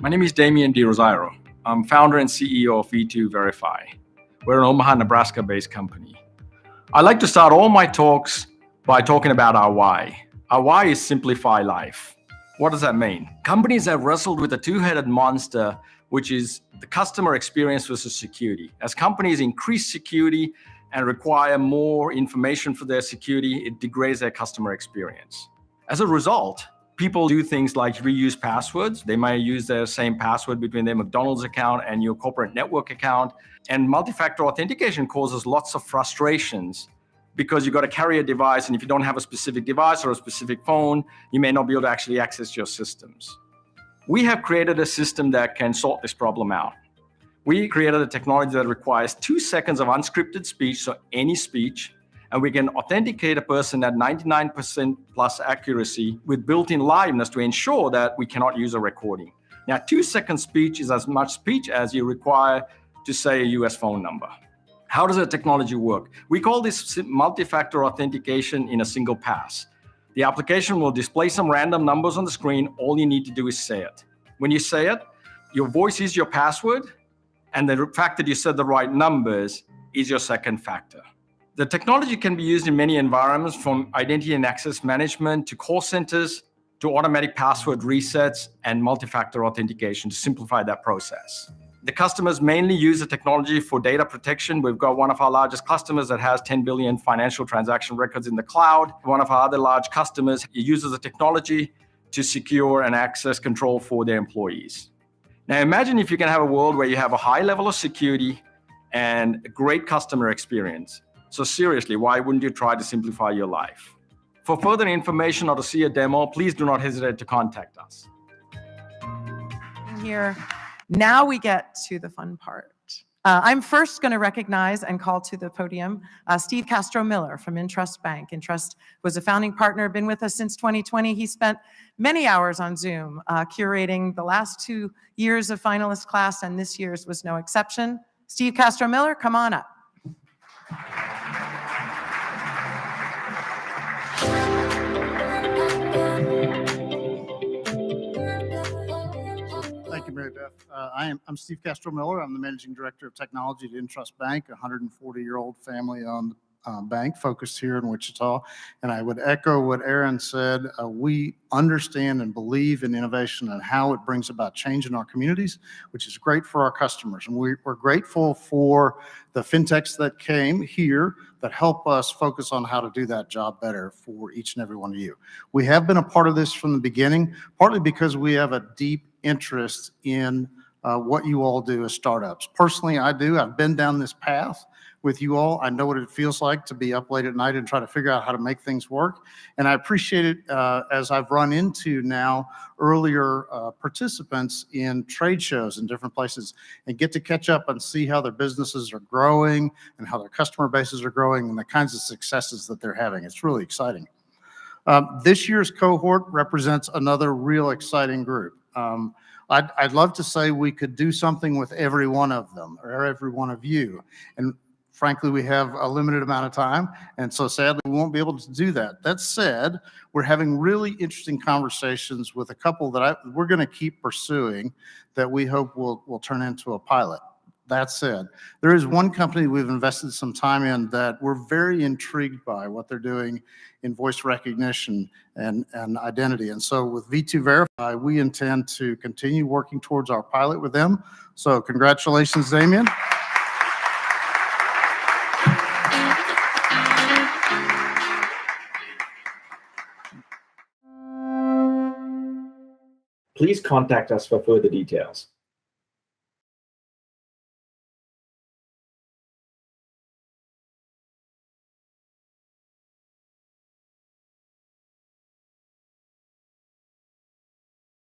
My name is Damian DeRosario. I'm founder and CEO of V2Verify. We're an Omaha, Nebraska-based company. I like to start all my talks by talking about our why. Our why is simplify life. What does that mean? Companies have wrestled with a two-headed monster, which is the customer experience versus security. As companies increase security and require more information for their security, it degrades their customer experience. As a result, people do things like reuse passwords. They might use their same password between their McDonald's account and your corporate network account. And multi-factor authentication causes lots of frustrations because you've got to carry a device, and if you don't have a specific device or a specific phone, you may not be able to actually access your systems. We have created a system that can sort this problem out. We created a technology that requires 2 seconds of unscripted speech, so any speech, and we can authenticate a person at 99% plus accuracy with built-in liveness to ensure that we cannot use a recording. Now, 2-second speech is as much speech as you require to say a US phone number. How does the technology work? We call this multi-factor authentication in a single pass. The application will display some random numbers on the screen. All you need to do is say it. When you say it, your voice is your password, and the fact that you said the right numbers is your second factor. The technology can be used in many environments, from identity and access management to call centers to automatic password resets and multi-factor authentication to simplify that process. The customers mainly use the technology for data protection. We've got one of our largest customers that has 10 billion financial transaction records in the cloud. One of our other large customers uses the technology to secure and access control for their employees. Now imagine if you can have a world where you have a high level of security and a great customer experience. So seriously, why wouldn't you try to simplify your life? For further information or to see a demo, please do not hesitate to contact us. Here, now we get to the fun part. I'm first going to recognize and call to the podium Steve Castro-Miller from INTRUST Bank. INTRUST was a founding partner, been with us since 2020. He spent many hours on Zoom curating the last 2 years of finalist class, and this year's was no exception. Steve Castro-Miller, come on up. Thank you, Mary Beth. I'm Steve Castro-Miller. I'm the Managing Director of Technology at INTRUST Bank, a 140-year-old family-owned bank focused here in Wichita. And I would echo what Aaron said. We understand and believe in innovation and how it brings about change in our communities, which is great for our customers. And we're grateful for the fintechs that came here that help us focus on how to do that job better for each and every one of you. We have been a part of this from the beginning, partly because we have a deep interest in what you all do as startups. Personally, I do. I've been down this path with you all. I know what it feels like to be up late at night and try to figure out how to make things work. And I appreciate it as I've run into now earlier participants in trade shows in different places and get to catch up and see how their businesses are growing and how their customer bases are growing and the kinds of successes that they're having. It's really exciting. This year's cohort represents another real exciting group. I'd love to say we could do something with every one of them or every one of you. And frankly, we have a limited amount of time, and so sadly, we won't be able to do that. That said, we're having really interesting conversations with a couple that we're going to keep pursuing that we hope will turn into a pilot. That said, there is one company we've invested some time in that we're very intrigued by what they're doing in voice recognition and identity. And so with V2Verify, we intend to continue working towards our pilot with them. So congratulations, Damien. Please contact us for further details.